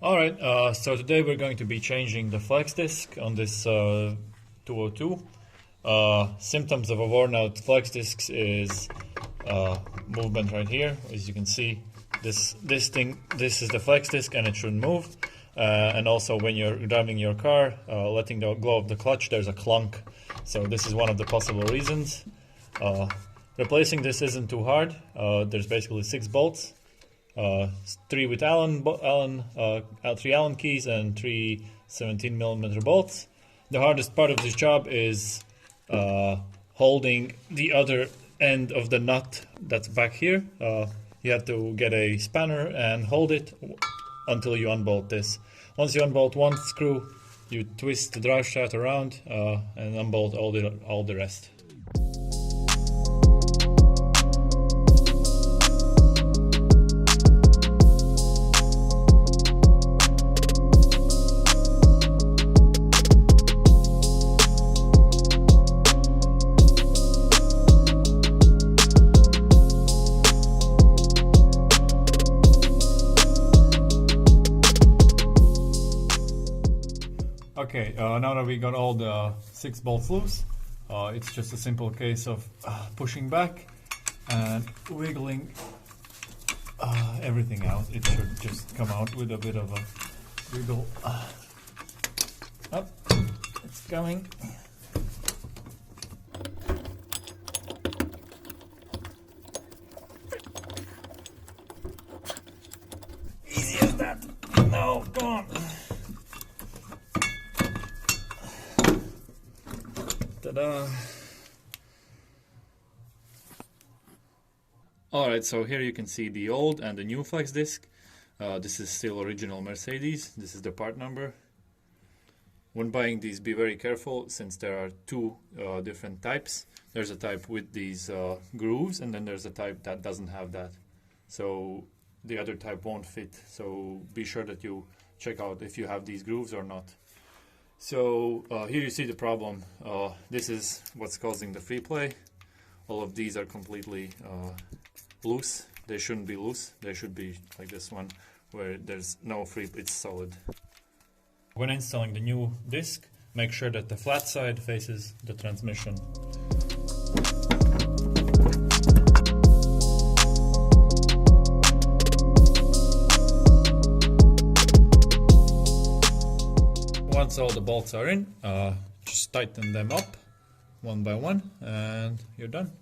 Alright, so today we're going to be changing the flex disc on this 202. Symptoms of a worn out flex disc is movement right here. As you can see, this is the flex disc and it shouldn't move. And also when you're driving your car, letting go of the clutch, there's a clunk. So this is one of the possible reasons. Replacing this isn't too hard. There's basically 6 bolts. 3 with Allen keys and 3 17mm bolts. The hardest part of this job is holding the other end of the nut that's back here. You have to get a spanner and hold it until you unbolt this. Once you unbolt one screw, you twist the drive shaft around and unbolt all the rest. Okay, now that we got all the 6 bolts loose, it's just a simple case of pushing back and wiggling everything out. It should just come out with a bit of a wiggle. Up, it's coming. Easy as that. No, come on. Ta-da! Alright, so here you can see the old and the new flex disc. This is still original Mercedes. This is the part number. When buying these, be very careful since there are 2 different types. There's a type with these grooves, and then there's a type that doesn't have that. So the other type won't fit. So be sure that you check out if you have these grooves or not. So here you see the problem. This is what's causing the free play. All of these are completely loose. They shouldn't be loose. They should be like this one, where there's no free, it's solid. When installing the new disc, make sure that the flat side faces the transmission. Once all the bolts are in, just tighten them up one by one and you're done.